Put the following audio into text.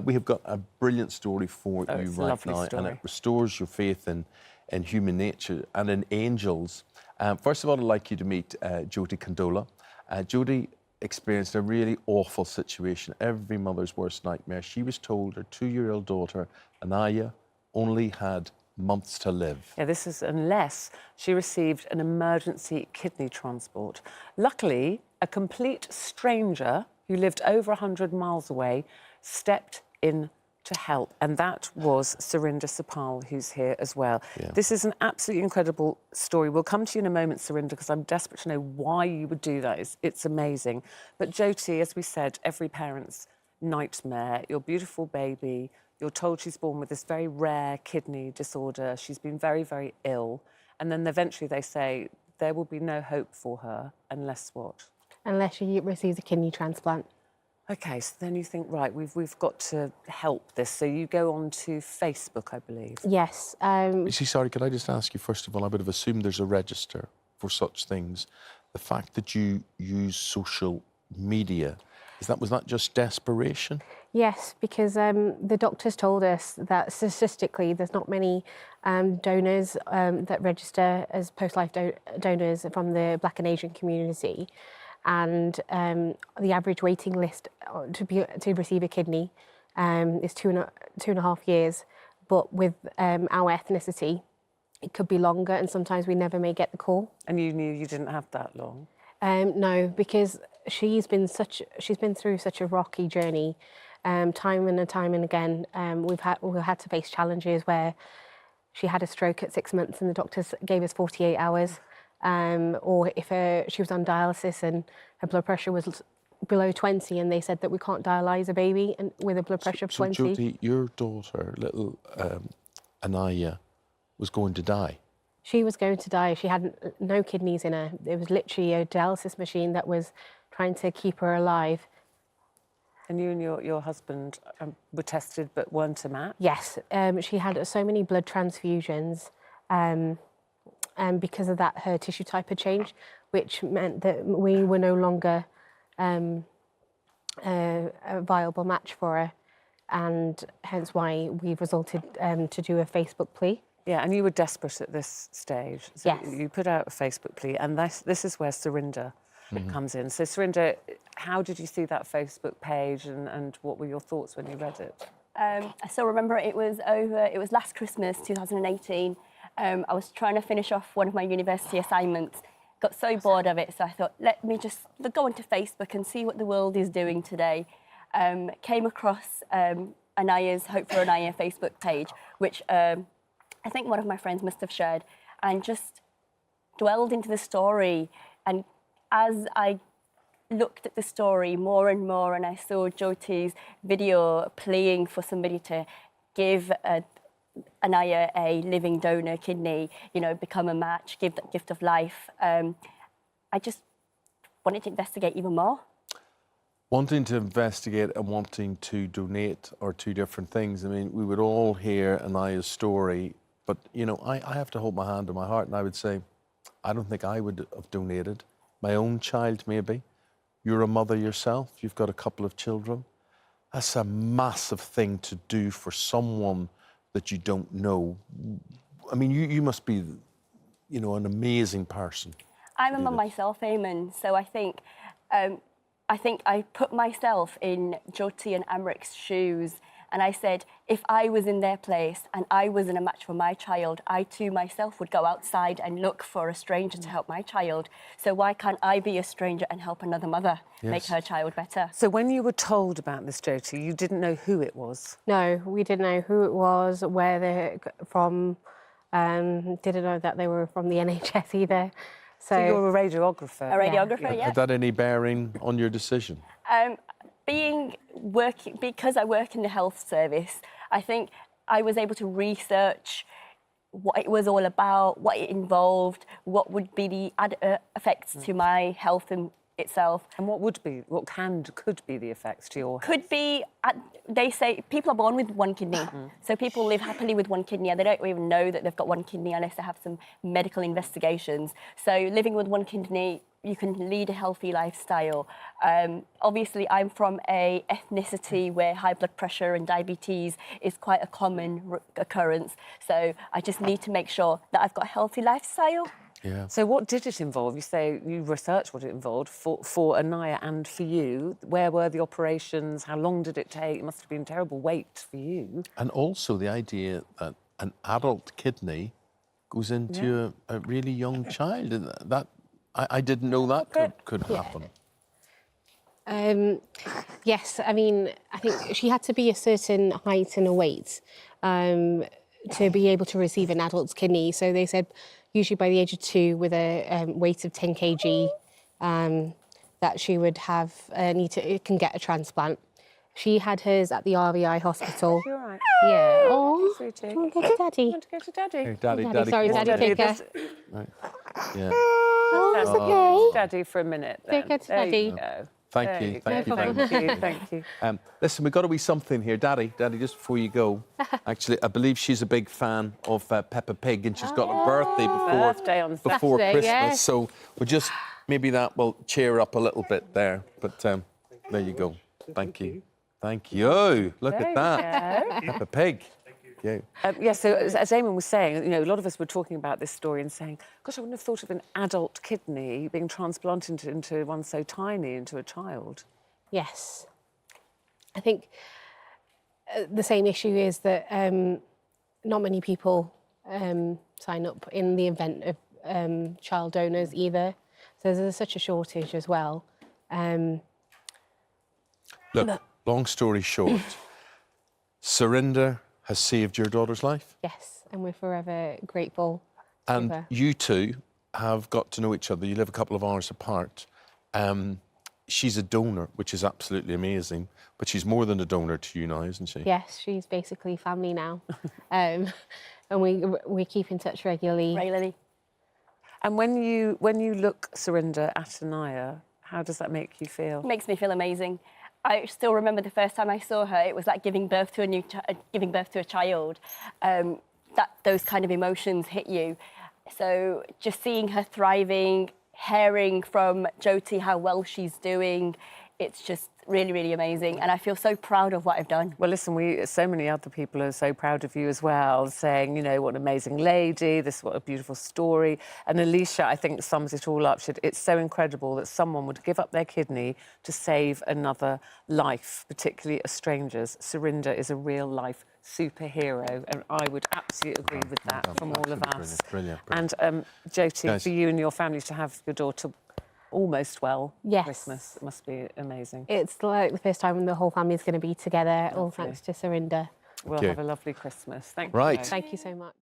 We have got a brilliant story for you right now, and it restores your faith in human nature and in angels. First of all, I'd like you to meet Jodie Condola. Jodie experienced a really awful situation, every mother's worst nightmare. She was told her 2-year-old daughter, Anaya, only had months to live. Yeah, this is unless she received an emergency kidney transport. Luckily, a complete stranger who lived over 100 miles away stepped in to help, and that was Surinder Sapal, who's here as well. Yeah. This is an absolutely incredible story. We'll come to you in a moment, Surinder, because I'm desperate to know why you would do that. It's amazing. But Jyoti, as we said, every parent's nightmare. Your beautiful baby, you're told she's born with this very rare kidney disorder. She's been very, very ill. And then eventually they say there will be no hope for her unless what? Unless she receives a kidney transplant. OK, so then you think, right, we've got to help this. So you go on to Facebook, I believe. Yes. Sorry, could I just ask you, first of all, I would have assumed there's a register for such things. The fact that you use social media, was that just desperation? Yes, because the doctors told us that statistically there's not many donors that register as post-life donors from the Black and Asian community. And the average waiting list to receive a kidney is two and a half years. But with our ethnicity, it could be longer, and sometimes we never may get the call. And you knew you didn't have that long? No, because she's been through such a rocky journey, time and again. We've had to face challenges where she had a stroke at 6 months, and the doctors gave us 48 hours. Or if she was on dialysis and her blood pressure was below 20, and they said that we can't dialyse a baby with a blood pressure of 20. So, Jyoti, your daughter, little Anaya, was going to die? She was going to die. She had no kidneys in her. It was literally a dialysis machine that was trying to keep her alive. And you and your husband were tested but weren't a match? Yes. She had so many blood transfusions. And because of that, her tissue type had changed, which meant that we were no longer a viable match for her, and hence why we've resorted to do a Facebook plea. Yeah, and you were desperate at this stage. So yes. You put out a Facebook plea, and this is where Surinder comes in. So, Surinder, how did you see that Facebook page, and what were your thoughts when you read it? I still remember it was last Christmas, 2018. I was trying to finish off one of my university assignments, got so bored of it, so I thought, let me just go onto Facebook and see what the world is doing today. Came across Anaya's Hope for Anaya Facebook page, which I think one of my friends must have shared, and just dwelled into the story. And as I looked at the story more and more, and I saw Jyoti's video pleading for somebody to give Anaya a living donor kidney, become a match, give that gift of life. I just wanted to investigate even more. Wanting to investigate and wanting to donate are two different things. I mean, we would all hear Anaya's story, but, I have to hold my hand on my heart, and I would say, I don't think I would have donated. My own child, maybe. You're a mother yourself. You've got a couple of children. That's a massive thing to do for someone that you don't know. I mean, you must be, an amazing person. I'm a mum myself, Eamonn, so I think I put myself in Jyoti and Amrik's shoes, and I said, if I was in their place and I was in a match for my child, I too myself would go outside and look for a stranger to help my child. So why can't I be a stranger and help another mother make her child better? So when you were told about this, Jyoti, you didn't know who it was? No, we didn't know who it was, where they're from. Didn't know that they were from the NHS either. So you're a radiographer? A radiographer, yeah. Had that any bearing on your decision? Because I work in the health service, I think I was able to research what it was all about, what it involved, what would be the effects to my health itself. And what could be the effects to your health? Could be, they say people are born with one kidney. So people live happily with one kidney, and they don't even know that they've got one kidney unless they have some medical investigations. So living with one kidney you can lead a healthy lifestyle. Obviously, I'm from a ethnicity where high blood pressure and diabetes is quite a common occurrence. So I just need to make sure that I've got a healthy lifestyle. Yeah. So what did it involve? You say you researched what it involved for Anaya and for you. Where were the operations? How long did it take? It must have been terrible wait for you. And also the idea that an adult kidney goes into a really young child. And that I didn't know that could happen. Yes, I mean, I think she had to be a certain height and a weight to be able to receive an adult's kidney. So they said usually by the age of 2 with a weight of 10 kg that she would have can get a transplant. She had hers at the RVI hospital. You're right. Yeah. Oh, Sweetie. go to Daddy. You want to go to Daddy? Hey, Daddy, Sorry, come on. Daddy, take her. Right. Yeah. Oh, it's okay. Daddy for a minute. Then. Take her to There Daddy. you go. Thank There you. go. Thank you very much. Thank you. Thank you. Listen, we've got to be something here. Daddy, just before you go. Actually, I believe she's a big fan of Peppa Pig, and she's got a birthday Birthday on before Saturday, Christmas. yes. So we'll just, maybe that will cheer her up a little bit there. But there you go. Thank you. Thank you. Look at that. Peppa Pig. Yeah. Yes, so as Eamonn was saying, you know, a lot of us were talking about this story and saying, gosh, I wouldn't have thought of an adult kidney being transplanted into one so tiny, into a child. Yes. I think the same issue is that not many people sign up in the event of child donors either. So there's such a shortage as well. Look, long story short, Surinder has saved your daughter's life. Yes, and we're forever grateful. And Super. you two have got to know each other. You live a couple of hours apart. She's a donor, which is absolutely amazing. But she's more than a donor to you now, isn't she? Yes, she's basically family now. And we keep in touch regularly. Regularly. And when you look, Surinder, at Anaya, how does that make you feel? It makes me feel amazing. I still remember the first time I saw her. It was like giving birth to a child. Those kind of emotions hit you. So just seeing her thriving, hearing from Jyoti how well she's doing, it's just really, really amazing. And I feel so proud of what I've done. Well, listen, so many other people are so proud of you as well, saying, you know, what an amazing lady, what a beautiful story. And Alicia, I think, sums it all up. It's so incredible that someone would give up their kidney to save another life, particularly a stranger's. Surinder is a real-life superhero, and I would absolutely agree with that from all of us. Brilliant. And Jyoti, Guys. for you and your family to have your daughter almost well Yes. Christmas, it must be amazing. It's like the first time the whole family is going to be together, all Lovely. thanks to Surinder. We'll Okay. have a lovely Christmas. Thank you. Right. both. Thank you so much.